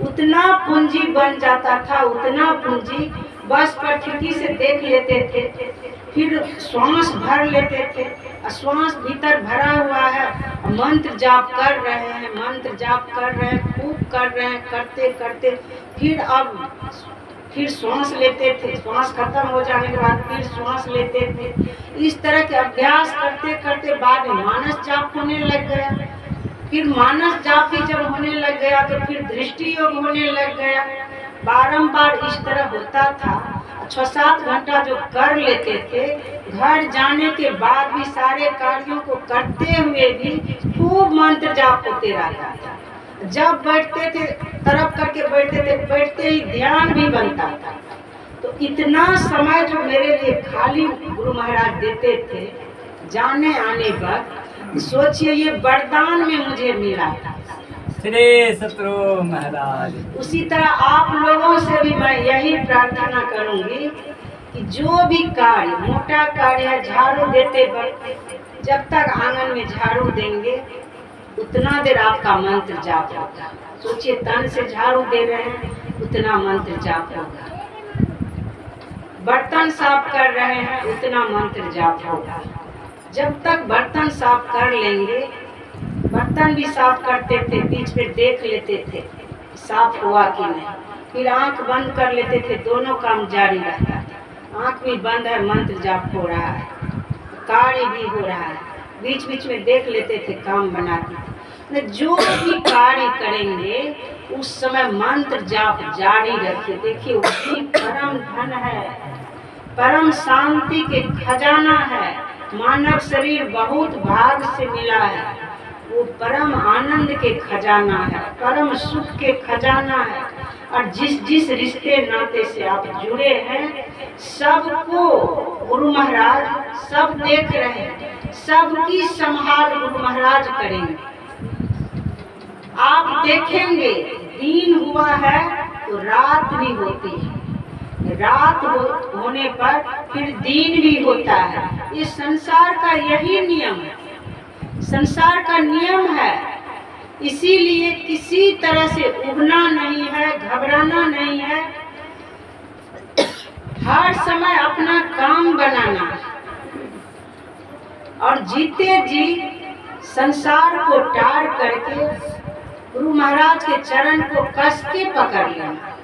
उतना पूंजी बन जाता था, उतना पूंजी बस पर खिड़की से देख लेते थे, फिर श्वास भर लेते थे। श्वास भीतर भरा हुआ है, मंत्र जाप कर रहे हैं, मंत्र जाप कर रहे हैं, खूब कर रहे हैं, करते करते फिर श्वास लेते थे। श्वास खत्म हो जाने के बाद फिर श्वास लेते थे। इस तरह के अभ्यास करते करते बाद में मानस जाप होने लग गया। फिर मानस जाप भी जब होने लग गया तो फिर दृष्टि योग होने लग गया। बारंबार इस तरह होता था। 6-7 घंटा जो कर लेते थे, घर जाने के बाद भी सारे कार्यों को करते हुए भी खूब मंत्र जाप होते रहता था। जब बैठते थे तरफ करके बैठते थे, बैठते ही ध्यान भी बनता था। तो इतना समय जो मेरे लिए खाली गुरु महाराज देते थे जाने आने पर, सोचिए ये वरदान में मुझे मिला था। श्री सतगुरु महाराज। उसी तरह आप लोगों से भी मैं यही प्रार्थना करूंगी कि जो भी कार्य, मोटा कार्य है, झाड़ू देते वक्त जब तक आंगन में झाड़ू देंगे उतना देर आपका मंत्र जाप होगा। सोचिए तन से झाड़ू दे रहे हैं, उतना मंत्र जाप होगा। बर्तन साफ कर रहे हैं, उतना मंत्र जाप होगा। जब तक बर्तन साफ कर लेंगे, बर्तन भी साफ करते थे, बीच में देख लेते थे साफ हुआ कि नहीं, फिर आंख बंद कर लेते थे, दोनों काम जारी रहता था। आंख भी बंद है, मंत्र जाप हो रहा है, कार्य भी हो रहा है, बीच बीच में देख लेते थे, काम बनाते थे। जो भी कार्य करेंगे उस समय मंत्र जाप जारी रखिए। देखिए वही परम धन है, परम शांति के खजाना है। मानव शरीर बहुत भाग से मिला है, वो परम आनंद के खजाना है, परम सुख के खजाना है। और जिस रिश्ते नाते से आप जुड़े हैं, सबको गुरु महाराज सब देख रहे हैं, सबकी संभाल गुरु महाराज करेंगे। आप देखेंगे दिन हुआ है तो रात भी होती है, रात होने पर फिर दिन भी होता है। ये संसार का यही नियम है, संसार का नियम है। इसीलिए किसी तरह से उबना नहीं है, घबराना नहीं है, हर समय अपना काम बनाना है और जीते जी संसार को टार करके गुरु महाराज के चरण को कस के पकड़ लेना।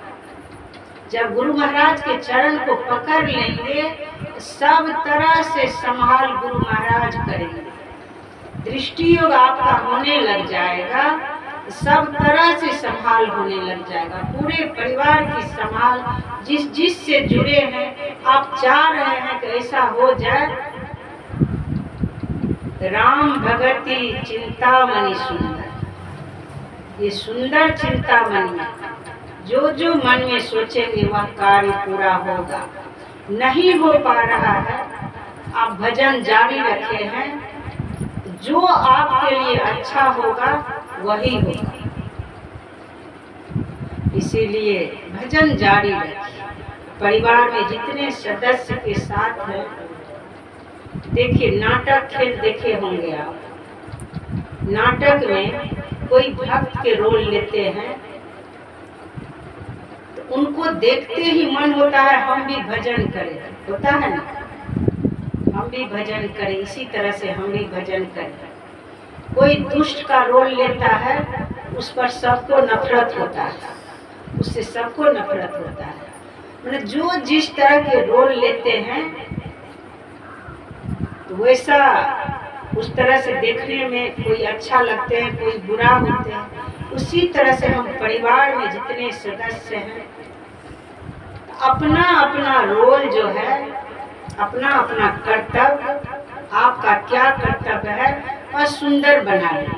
जब गुरु महाराज के चरण को पकड़ लेंगे सब तरह से संभाल गुरु महाराज करेंगे। दृष्टि योग आपका होने लग जाएगा, सब तरह से संभाल होने लग जाएगा। पूरे परिवार की संभाल जिस से जुड़े हैं, आप चाह रहे हैं कि ऐसा हो जाए। राम भगति चिंतामणि सुंदर, ये सुंदर चिंतामणि जो जो मन में सोचेंगे वह कार्य पूरा होगा। नहीं हो पा रहा है, आप भजन जारी रखे हैं, जो आपके लिए अच्छा होगा वही होगा। इसीलिए भजन जारी रखिए। परिवार में जितने सदस्य के साथ हैं, देखिए नाटक खेल देखे होंगे आप। नाटक में कोई भक्त के रोल लेते हैं तो उनको देखते ही मन होता है हम भी भजन करें, होता है ना, हम भी भजन करें, इसी तरह से हम भी भजन करें। कोई दुष्ट का रोल लेता है, उस पर सबको नफरत होता है, उससे सबको नफरत होता है। मतलब जो जिस तरह के रोल लेते हैं तो वैसा उस तरह से देखने में कोई अच्छा लगते हैं, कोई बुरा होते हैं। उसी तरह से हम परिवार में जितने सदस्य हैं अपना अपना रोल जो है, अपना अपना कर्तव्य, आपका क्या कर्तव्य है वह सुंदर बना लें।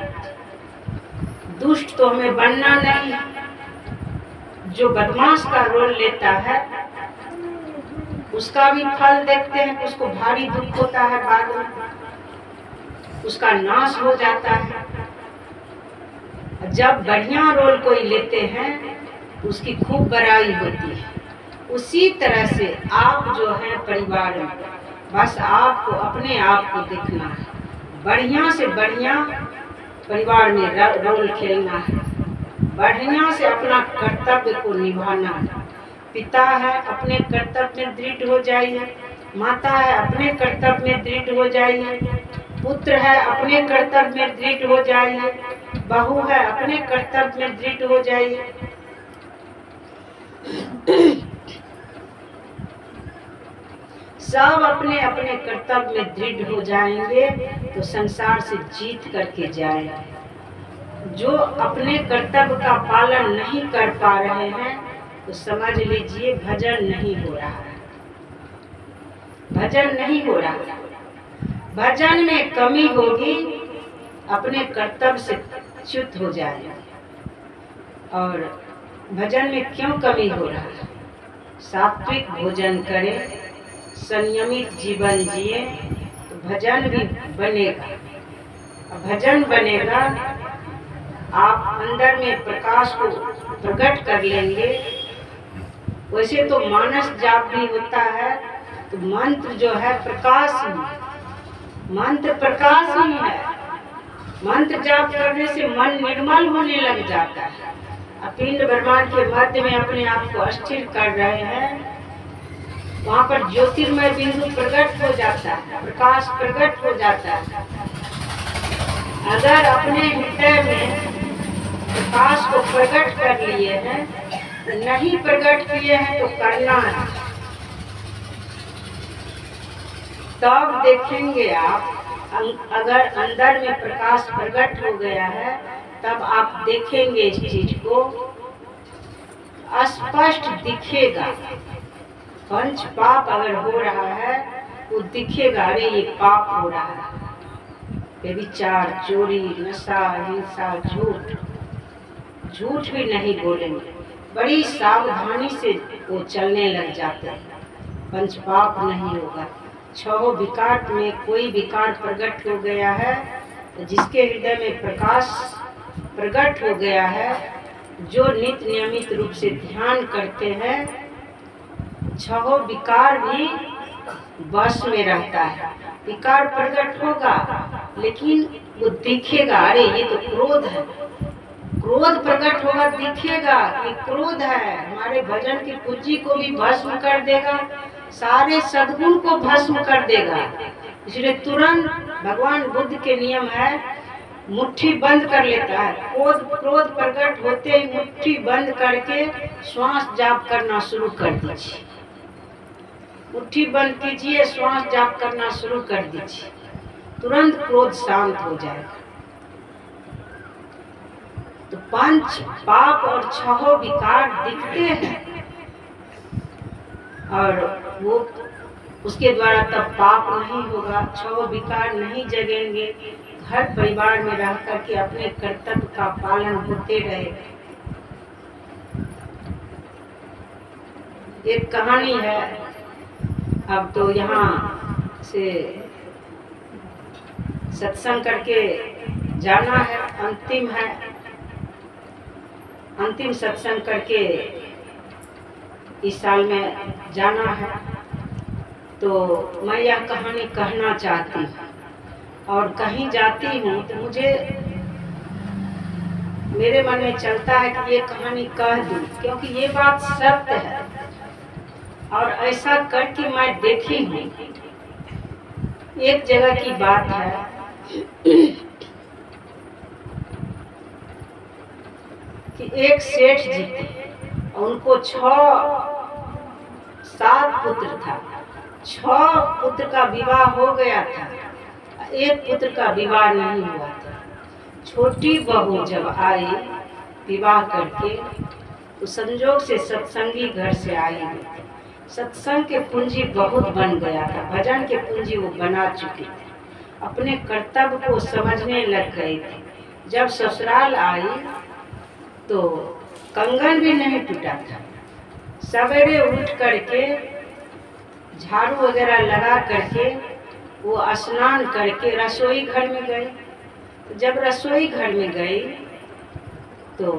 दुष्ट तो हमें बनना नहीं। जो बदमाश का रोल लेता है उसका भी फल देखते हैं, उसको भारी दुख होता है, बाद में उसका नाश हो जाता है। जब बढ़िया रोल कोई लेते हैं उसकी खूब बड़ाई होती है। उसी तरह से आप जो है परिवार में, बस आपको अपने आप को देखना है, बढ़िया से बढ़िया परिवार में रोल खेलना है, बढ़िया से अपना कर्तव्य को निभाना है। पिता है अपने कर्तव्य में दृढ़ हो जाइए, माता है अपने कर्तव्य में दृढ़ हो जाइए, पुत्र है अपने कर्तव्य में दृढ़ हो जाइए, बहू है अपने कर्तव्य में दृढ़ हो जाइए। सब अपने अपने कर्तव्य में दृढ़ हो जाएंगे तो संसार से जीत करके जाएंगे। जो अपने कर्तव्य का पालन नहीं कर पा रहे हैं तो समझ लीजिए भजन नहीं हो रहा है, भजन नहीं हो रहा है। भजन में कमी होगी, अपने कर्तव्य से च्युत हो जाएगा। और भजन में क्यों कमी हो रहा है? सात्विक भोजन करें, संयमित जीवन जिए तो भजन भी बनेगा। भजन बनेगा, आप अंदर में प्रकाश को प्रकट कर लेंगे। वैसे तो मानस जाप भी होता है, तो मंत्र जो है प्रकाश ही, मंत्र प्रकाश ही है। मंत्र जाप करने से मन निर्मल होने लग जाता है। पिंड ब्रह्मांड के मध्य में अपने आप को स्थिर कर रहे हैं, वहाँ पर ज्योतिर्मय बिंदु प्रकट हो जाता है, प्रकाश प्रकट हो जाता है। अगर अपने हृदय में प्रकाश को प्रकट कर लिए हैं, नहीं प्रकट किए हैं तो करना है। तब देखेंगे आप, अगर अंदर में प्रकाश प्रकट हो गया है तब आप देखेंगे इस चीज को, स्पष्ट दिखेगा। पंच पाप अगर हो रहा है वो दिखेगा, अरे ये पाप हो रहा है। व्यभिचार, चोरी, नशा, हिंसा, झूठ भी नहीं बोलेंगे, बड़ी सावधानी से वो चलने लग जाते हैं। पंच पाप नहीं होगा। छह विकार में कोई विकार प्रकट हो गया है तो जिसके हृदय में प्रकाश प्रकट हो गया है, जो नित्य नियमित रूप से ध्यान करते हैं, छह विकार भी वश में रहता है। विकार प्रकट होगा लेकिन वो दिखेगा, अरे ये तो क्रोध है, क्रोध प्रकट होगा, दिखेगा कि क्रोध है, हमारे भजन की पूंजी को भी भस्म कर देगा, सारे सद्गुण को भस्म कर देगा। इसलिए तुरंत भगवान बुद्ध के नियम है, मुट्ठी बंद कर लेता है। क्रोध प्रकट होते ही मुट्ठी बंद करके श्वास जाप करना शुरू कर दीजिए। मुट्ठी बंद कीजिए, श्वास जाप करना शुरू कर दीजिए, तुरंत क्रोध शांत हो जाएगा। तो पंच पाप और छह विकार दिखते हैं और वो उसके द्वारा तब पाप नहीं होगा, छह विकार नहीं जगेंगे। घर परिवार में रह करके अपने कर्तव्य का पालन होते रहे। एक कहानी है, अब तो यहाँ से सत्संग करके जाना है, अंतिम सत्संग करके इस साल में जाना है। तो मैं यह कहानी कहना चाहती हूँ, और कहीं जाती हूँ तो मुझे मेरे मन में चलता है कि ये कहानी कह दूँ, क्योंकि ये बात सत्य है और ऐसा करके मैं देखी हूँ। एक जगह की बात है, कि एक सेठ जी थे, उनको 7 पुत्र था। 6 पुत्र का विवाह हो गया था, एक पुत्र का विवाह नहीं हुआ था। छोटी बहू जब आई विवाह करके, तो संजोग से सत्संगी घर से आई। सत्संग के पूंजी बहुत बन गया था, भजन के पूंजी वो बना चुके थे, अपने कर्तव्य को समझने लग गए थे। जब ससुराल आई तो कंगन भी नहीं टूटा था। सवेरे उठ करके झाड़ू वगैरह लगा करके वो स्नान करके रसोई घर में गई। तो जब रसोई घर में गई तो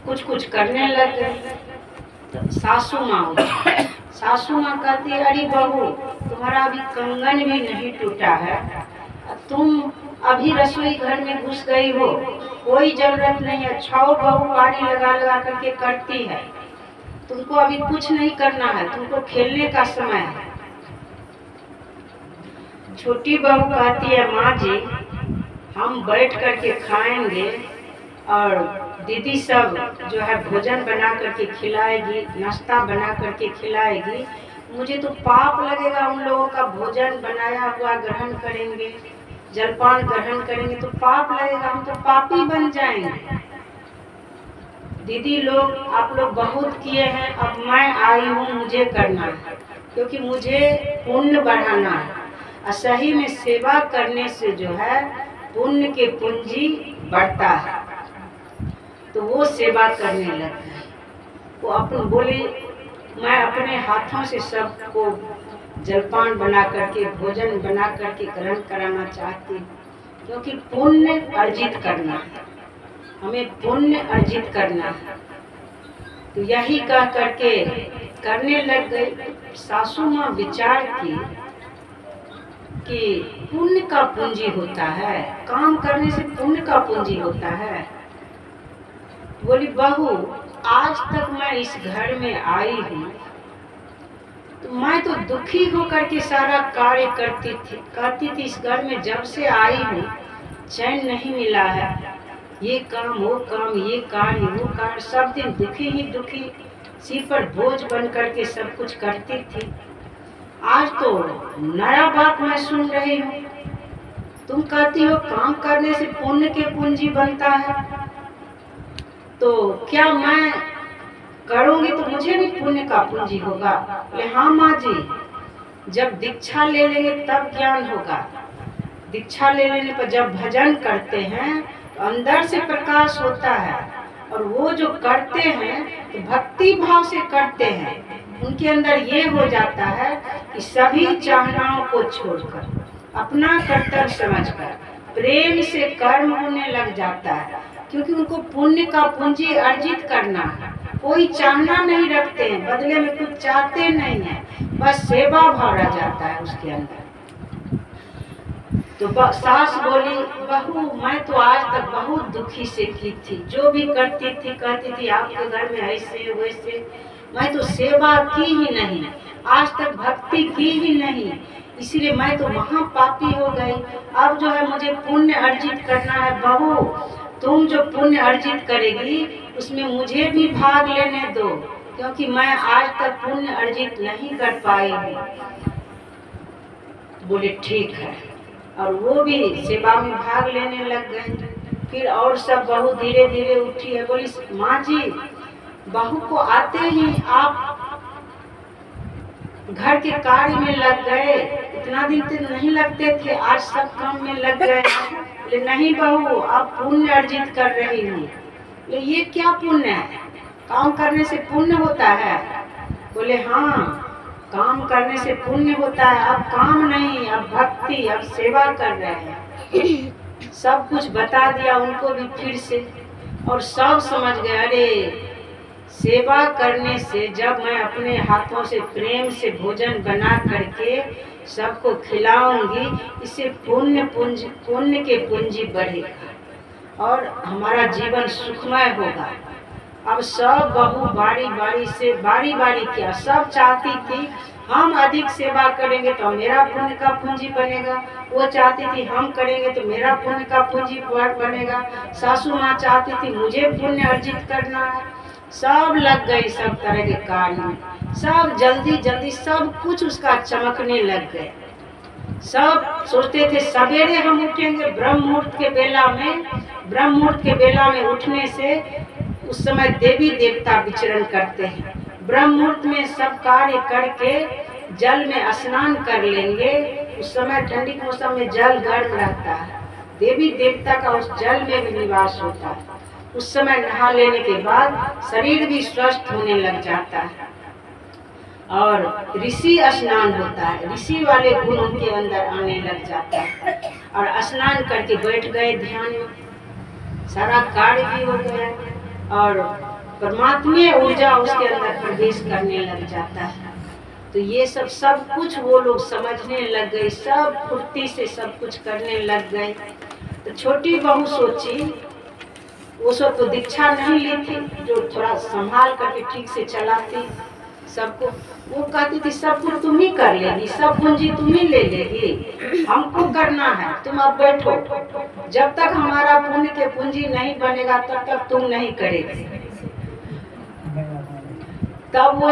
कुछ करने लग गई। तो सासू माँ कहती, अरे बहू, तुम्हारा अभी कंगन भी नहीं टूटा है, तुम अभी रसोई घर में घुस गई हो, कोई जरूरत नहीं है। 6 बहू पानी लगा करके करती है, तुमको अभी कुछ नहीं करना है, तुमको खेलने का समय है। छोटी बहू कहती है, माँ जी हम बैठ करके खाएंगे और दीदी सब जो है भोजन बना करके खिलाएगी, नाश्ता बना करके खिलाएगी, मुझे तो पाप लगेगा। उन लोगों का भोजन बनाया हुआ ग्रहण करेंगे, जलपान ग्रहण करेंगे तो पाप लगेगा, हम तो पापी बन जाएंगे। दीदी लोग, आप लोग बहुत किए हैं, अब मैं आई हूँ, मुझे करना है, क्योंकि मुझे पुण्य बढ़ाना है। सही में सेवा करने से जो है पुण्य के पूंजी बढ़ता है। तो वो सेवा करने लग गए। वो अपन बोले, मैं अपने हाथों से सबको जलपान बना करके, भोजन बना करके ग्रहण कराना चाहती हूँ, क्योंकि पुण्य अर्जित करना है, हमें पुण्य अर्जित करना है। तो यही कह करके करने लग गए। सासू माँ विचार की कि पुण्य का पूंजी होता है, काम करने से पुण्य का पूंजी होता है। बोली, बहू आज तक मैं इस घर में आई हूँ तो मैं तो दुखी होकर के सारा कार्य करती थी, कहती थी इस घर में जब से आई हूँ चैन नहीं मिला है, ये काम वो काम, ये कार्य वो कार्य, सब दिन दुखी ही दुखी, सिर पर बोझ बन करके सब कुछ करती थी। आज तो नया बात मैं सुन रही हूँ, तुम कहती हो काम करने से पुण्य के पूंजी बनता है, तो क्या मैं करूँगी तो मुझे भी पुण्य का पूंजी होगा? बोले, हाँ माँ जी, जब दीक्षा ले लेंगे तब ज्ञान होगा। दीक्षा ले लेने पर जब भजन करते हैं तो अंदर से प्रकाश होता है, और वो जो करते हैं तो भक्ति भाव से करते हैं। उनके अंदर ये हो जाता है कि सभी चाहनाओं को छोड़कर अपना कर्तव्य समझकर प्रेम से कर्म होने लग जाता है, क्योंकि उनको पुण्य का पूंजी अर्जित करना है। कोई चाहना नहीं रखते हैं, बदले में कुछ चाहते नहीं है, बस सेवा भाव रह जाता है उसके अंदर। तो सास बोली, बहू मैं तो आज तक बहुत दुखी से की थी, जो भी करती थी कहती थी आपके घर में ऐसे वैसे, मैं तो सेवा की ही नहीं, आज तक भक्ति की ही नहीं, इसलिए मैं तो महापापी हो गई। अब जो है मुझे पुण्य अर्जित करना है। बहू तुम जो पुण्य अर्जित करेगी उसमें मुझे भी भाग लेने दो, क्योंकि मैं आज तक पुण्य अर्जित नहीं कर पाई हूँ। बोले ठीक है, और वो भी सेवा में भाग लेने लग गए। फिर और सब बहू धीरे धीरे उठी है, बोली माँ जी बहू को आते ही आप घर के कार्य में लग गए, इतना दिन तक नहीं लगते थे, आज सब काम में लग गए। बोले नहीं बहू आप पुण्य अर्जित कर रही हूँ। बोले ये क्या पुण्य है, काम करने से पुण्य होता है? बोले हाँ काम करने से पुण्य होता है, अब काम नहीं, अब भक्ति, अब सेवा कर रहे हैं। सब कुछ बता दिया उनको भी फिर से, और सब समझ गए अरे सेवा करने से, जब मैं अपने हाथों से प्रेम से भोजन बना करके सबको खिलाऊंगी, इससे पुण्य के पूंजी बढ़ेगा और हमारा जीवन सुखमय होगा। अब सब बहू बारी बारी क्या सब चाहती थी हम अधिक सेवा करेंगे तो मेरा पुण्य का पूंजी बनेगा, वो चाहती थी हम करेंगे तो मेरा पुण्य का पूंजी बनेगा, सासू माँ चाहती थी मुझे पुण्य अर्जित करना है। सब लग गई सब तरह के कार्य में, सब जल्दी जल्दी सब कुछ उसका चमकने लग गए। सब सोचते थे सवेरे हम उठेंगे, ब्रह्म मुहूर्त के बेला में उठने से उस समय देवी देवता विचरण करते हैं। ब्रह्म मुहूर्त में सब कार्य करके जल में स्नान कर लेंगे, उस समय ठंडी के मौसम में जल गर्म रहता है, देवी देवता का उस जल में भी निवास होता है। उस समय नहा लेने के बाद शरीर भी स्वस्थ होने लग जाता है और ऋषि स्नान होता है, ऋषि वाले गुण उनके अंदर आने लग जाता है। और स्नान करके बैठ गए ध्यान में, सारा कार्य भी हो गया और परमात्मीय ऊर्जा उसके अंदर प्रवेश करने लग जाता है। तो ये सब कुछ वो लोग समझने लग गए, सब फुर्ती से सब कुछ करने लग गए। तो छोटी बहू सोची, वो सब तो दीक्षा नहीं ली थी, जो थोड़ा संभाल करके ठीक से चलाती सबको, वो कहती थी सब कुछ तुम ही कर लेगी, सब पूंजी तुम ही ले लेगी, हमको करना है, तुम अब बैठो, जब तक हमारा पुण्य के पूंजी नहीं बनेगा तब तक तुम नहीं करेगी। तब वो